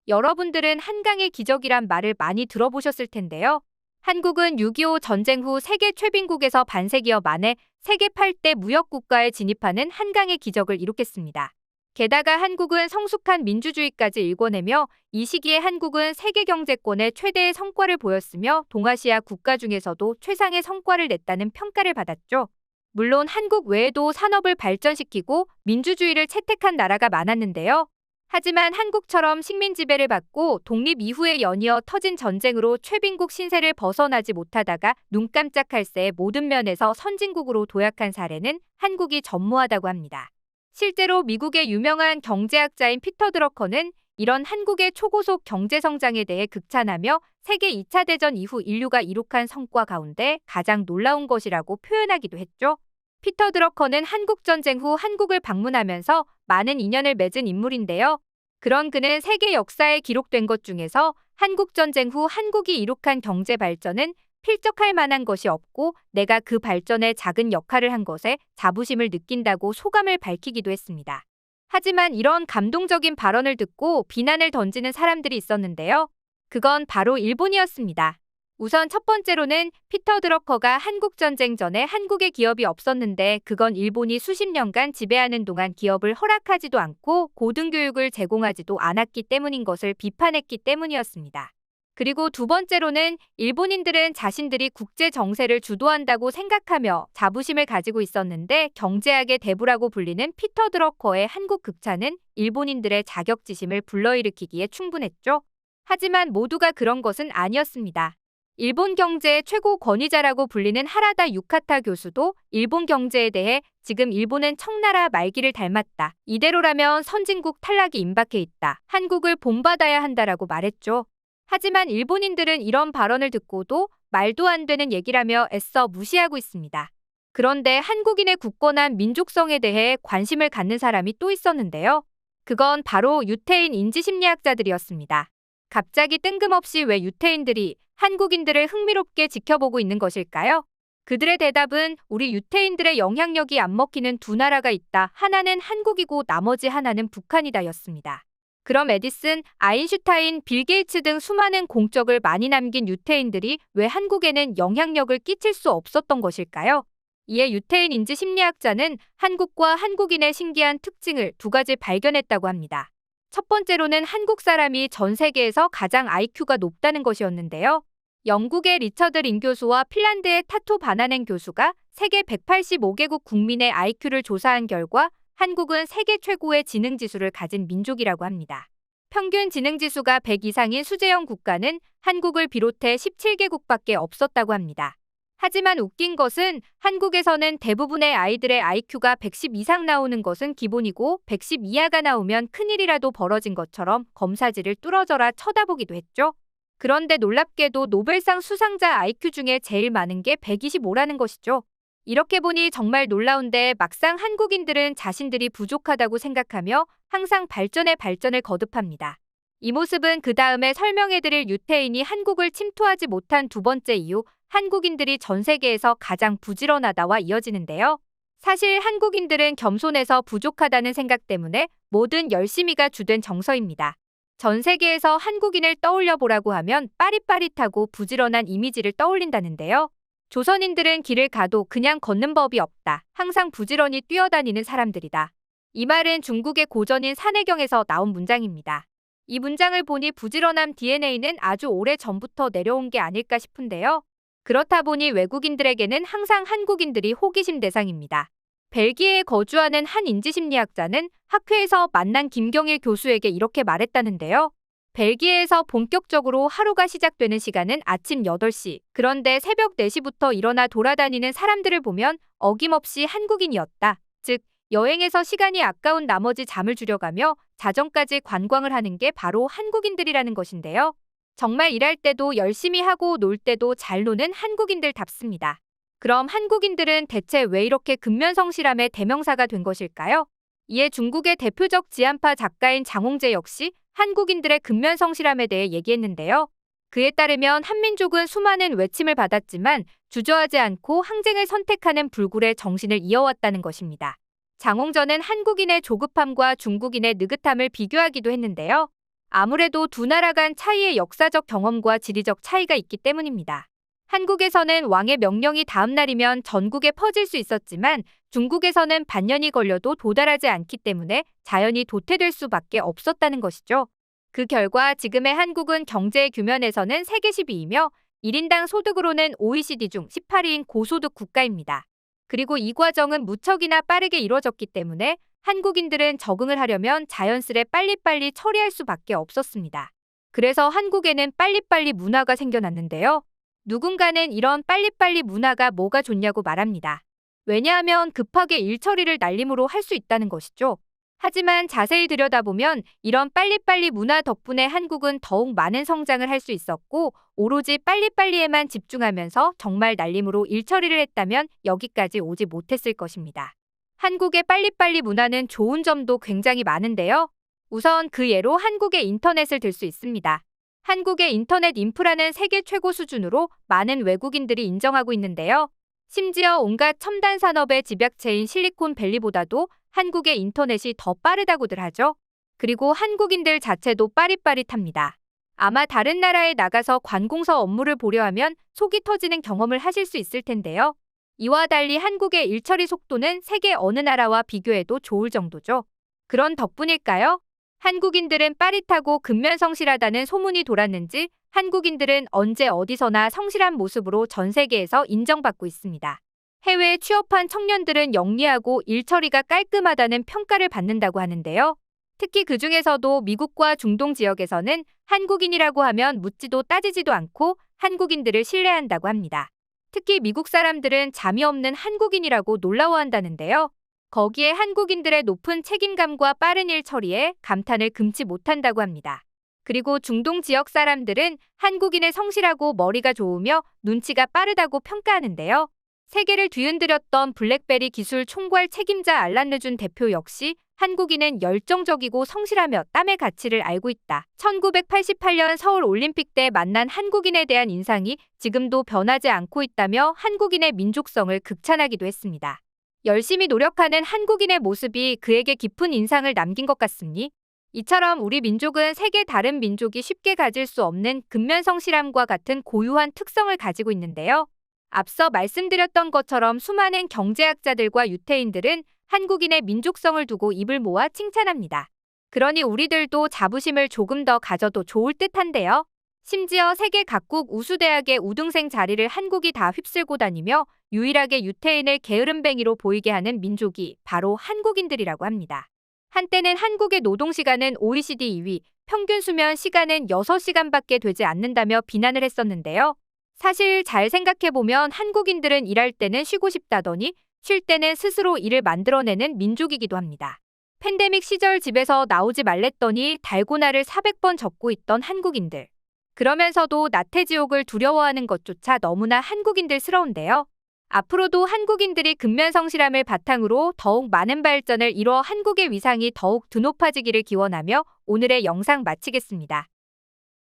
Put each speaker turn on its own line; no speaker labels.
여러분들은 한강의 기적이란 말을 많이 들어보셨을 텐데요. 한국은 6.25 전쟁 후 세계 최빈국에서 반세기여 만에 세계 8대 무역국가에 진입하는 한강의 기적을 이룩했습니다. 게다가 한국은 성숙한 민주주의까지 일궈내며 이 시기에 한국은 세계 경제권의 최대의 성과를 보였으며 동아시아 국가 중에서도 최상의 성과를 냈다는 평가를 받았죠. 물론 한국 외에도 산업을 발전시키고 민주주의를 채택한 나라가 많았는데요. 하지만 한국처럼 식민 지배를 받고 독립 이후에 연이어 터진 전쟁으로 최빈국 신세를 벗어나지 못하다가 눈 깜짝할 새에 모든 면에서 선진국으로 도약한 사례는 한국이 전무하다고 합니다. 실제로 미국의 유명한 경제학자인 피터 드러커는 이런 한국의 초고속 경제성장에 대해 극찬하며 세계 2차 대전 이후 인류가 이룩한 성과 가운데 가장 놀라운 것이라고 표현하기도 했죠. 피터 드러커는 한국전쟁 후 한국을 방문하면서 많은 인연을 맺은 인물인데요. 그런 그는 세계 역사에 기록된 것 중에서 한국전쟁 후 한국이 이룩한 경제 발전은 필적할 만한 것이 없고 내가 그 발전에 작은 역할을 한 것에 자부심을 느낀다고 소감을 밝히기도 했습니다. 하지만 이런 감동적인 발언을 듣고 비난을 던지는 사람들이 있었는데요. 그건 바로 일본이었습니다. 우선 첫 번째로는 피터 드러커가 한국전쟁 전에 한국에 기업이 없었는데 그건 일본이 수십 년간 지배하는 동안 기업을 허락하지도 않고 고등교육을 제공하지도 않았기 때문인 것을 비판했기 때문이었습니다. 그리고 두 번째로는 일본인들은 자신들이 국제 정세를 주도한다고 생각하며 자부심을 가지고 있었는데 경제학의 대부라고 불리는 피터 드러커의 한국 극찬은 일본인들의 자격지심을 불러일으키기에 충분했죠. 하지만 모두가 그런 것은 아니었습니다. 일본 경제의 최고 권위자라고 불리는 하라다 유카타 교수도 일본 경제에 대해 지금 일본은 청나라 말기를 닮았다. 이대로라면 선진국 탈락이 임박해 있다. 한국을 본받아야 한다라고 말했죠. 하지만 일본인들은 이런 발언을 듣고도 말도 안 되는 얘기라며 애써 무시하고 있습니다. 그런데 한국인의 굳건한 민족성에 대해 관심을 갖는 사람이 또 있었는데요. 그건 바로 유태인 인지심리학자들이었습니다. 갑자기 뜬금없이 왜 유태인들이 한국인들을 흥미롭게 지켜보고 있는 것일까요? 그들의 대답은 우리 유태인들의 영향력이 안 먹히는 두 나라가 있다. 하나는 한국이고 나머지 하나는 북한이다 였습니다. 그럼 에디슨, 아인슈타인, 빌 게이츠 등 수많은 공적을 많이 남긴 유태인들이 왜 한국에는 영향력을 끼칠 수 없었던 것일까요? 이에 유태인 인지 심리학자는 한국과 한국인의 신기한 특징을 두 가지 발견했다고 합니다. 첫 번째로는 한국 사람이 전 세계에서 가장 IQ가 높다는 것이었는데요. 영국의 리처드 린 교수와 핀란드의 타투 바나넨 교수가 세계 185개국 국민의 IQ를 조사한 결과 한국은 세계 최고의 지능지수를 가진 민족이라고 합니다. 평균 지능지수가 100 이상인 수재형 국가는 한국을 비롯해 17개국밖에 없었다고 합니다. 하지만 웃긴 것은 한국에서는 대부분의 아이들의 IQ가 110 이상 나오는 것은 기본이고 110 이하가 나오면 큰일이라도 벌어진 것처럼 검사지를 뚫어져라 쳐다보기도 했죠. 그런데 놀랍게도 노벨상 수상자 IQ 중에 제일 많은 게 125라는 것이죠. 이렇게 보니 정말 놀라운데 막상 한국인들은 자신들이 부족하다고 생각하며 항상 발전에 발전을 거듭합니다. 이 모습은 그 다음에 설명해드릴 유태인이 한국을 침투하지 못한 두 번째 이유, 한국인들이 전 세계에서 가장 부지런하다와 이어지는데요. 사실 한국인들은 겸손해서 부족하다는 생각 때문에 모든 열심히가 주된 정서입니다. 전 세계에서 한국인을 떠올려 보라고 하면 빠릿빠릿하고 부지런한 이미지를 떠올린다는데요. 조선인들은 길을 가도 그냥 걷는 법이 없다. 항상 부지런히 뛰어다니는 사람들이다. 이 말은 중국의 고전인 산해경에서 나온 문장입니다. 이 문장을 보니 부지런함 DNA는 아주 오래 전부터 내려온 게 아닐까 싶은데요. 그렇다 보니 외국인들에게는 항상 한국인들이 호기심 대상입니다. 벨기에에 거주하는 한 인지심리학자는 학회에서 만난 김경일 교수에게 이렇게 말했다는데요. 벨기에에서 본격적으로 하루가 시작되는 시간은 아침 8시. 그런데 새벽 4시부터 일어나 돌아다니는 사람들을 보면 어김없이 한국인이었다. 즉, 여행에서 시간이 아까운 나머지 잠을 줄여가며 자정까지 관광을 하는 게 바로 한국인들이라는 것인데요. 정말 일할 때도 열심히 하고 놀 때도 잘 노는 한국인들답습니다. 그럼 한국인들은 대체 왜 이렇게 근면성실함의 대명사가 된 것일까요? 이에 중국의 대표적 지한파 작가인 장홍재 역시 한국인들의 근면성실함에 대해 얘기했는데요. 그에 따르면 한민족은 수많은 외침을 받았지만 주저하지 않고 항쟁을 선택하는 불굴의 정신을 이어왔다는 것입니다. 장홍전은 한국인의 조급함과 중국인의 느긋함을 비교하기도 했는데요. 아무래도 두 나라 간 차이의 역사적 경험과 지리적 차이가 있기 때문입니다. 한국에서는 왕의 명령이 다음 날이면 전국에 퍼질 수 있었지만 중국에서는 반년이 걸려도 도달하지 않기 때문에 자연히 도태될 수밖에 없었다는 것이죠. 그 결과 지금의 한국은 경제 규모에서는 세계 12위며 1인당 소득으로는 OECD 중 18위인 고소득 국가입니다. 그리고 이 과정은 무척이나 빠르게 이루어졌기 때문에 한국인들은 적응을 하려면 자연스레 빨리빨리 처리할 수밖에 없었습니다. 그래서 한국에는 빨리빨리 문화가 생겨났는데요. 누군가는 이런 빨리빨리 문화가 뭐가 좋냐고 말합니다. 왜냐하면 급하게 일 처리를 날림으로 할 수 있다는 것이죠. 하지만 자세히 들여다보면 이런 빨리빨리 문화 덕분에 한국은 더욱 많은 성장을 할 수 있었고 오로지 빨리빨리에만 집중하면서 정말 날림으로 일 처리를 했다면 여기까지 오지 못했을 것입니다. 한국의 빨리빨리 문화는 좋은 점도 굉장히 많은데요. 우선 그 예로 한국의 인터넷을 들 수 있습니다. 한국의 인터넷 인프라는 세계 최고 수준으로 많은 외국인들이 인정하고 있는데요. 심지어 온갖 첨단 산업의 집약체인 실리콘밸리보다도 한국의 인터넷이 더 빠르다고들 하죠. 그리고 한국인들 자체도 빠릿빠릿합니다. 아마 다른 나라에 나가서 관공서 업무를 보려 하면 속이 터지는 경험을 하실 수 있을 텐데요. 이와 달리 한국의 일처리 속도는 세계 어느 나라와 비교해도 좋을 정도죠. 그런 덕분일까요? 한국인들은 빠릿하고 근면성실하다는 소문이 돌았는지 한국인들은 언제 어디서나 성실한 모습으로 전 세계에서 인정받고 있습니다. 해외에 취업한 청년들은 영리하고 일처리가 깔끔하다는 평가를 받는다고 하는데요. 특히 그 중에서도 미국과 중동 지역에서는 한국인이라고 하면 묻지도 따지지도 않고 한국인들을 신뢰한다고 합니다. 특히 미국 사람들은 잠이 없는 한국인이라고 놀라워한다는데요. 거기에 한국인들의 높은 책임감과 빠른 일 처리에 감탄을 금치 못한다고 합니다. 그리고 중동 지역 사람들은 한국인의 성실하고 머리가 좋으며 눈치가 빠르다고 평가하는데요. 세계를 뒤흔들었던 블랙베리 기술 총괄 책임자 알란 르준 대표 역시 한국인은 열정적이고 성실하며 땀의 가치를 알고 있다. 1988년 서울 올림픽 때 만난 한국인에 대한 인상이 지금도 변하지 않고 있다며 한국인의 민족성을 극찬하기도 했습니다. 열심히 노력하는 한국인의 모습이 그에게 깊은 인상을 남긴 것 같습니. 이처럼 우리 민족은 세계 다른 민족이 쉽게 가질 수 없는 근면성실함과 같은 고유한 특성을 가지고 있는데요. 앞서 말씀드렸던 것처럼 수많은 경제학자들과 유태인들은 한국인의 민족성을 두고 입을 모아 칭찬합니다. 그러니 우리들도 자부심을 조금 더 가져도 좋을 듯한데요. 심지어 세계 각국 우수대학의 우등생 자리를 한국이 다 휩쓸고 다니며 유일하게 유태인을 게으름뱅이로 보이게 하는 민족이 바로 한국인들이라고 합니다. 한때는 한국의 노동시간은 OECD 2위, 평균 수면 시간은 6시간밖에 되지 않는다며 비난을 했었는데요. 사실 잘 생각해보면 한국인들은 일할 때는 쉬고 싶다더니 쉴 때는 스스로 일을 만들어내는 민족이기도 합니다. 팬데믹 시절 집에서 나오지 말랬더니 달고나를 400번 적고 있던 한국인들. 그러면서도 나태지옥을 두려워하는 것조차 너무나 한국인들스러운데요. 앞으로도 한국인들이 근면성실함을 바탕으로 더욱 많은 발전을 이뤄 한국의 위상이 더욱 드높아지기를 기원하며 오늘의 영상 마치겠습니다.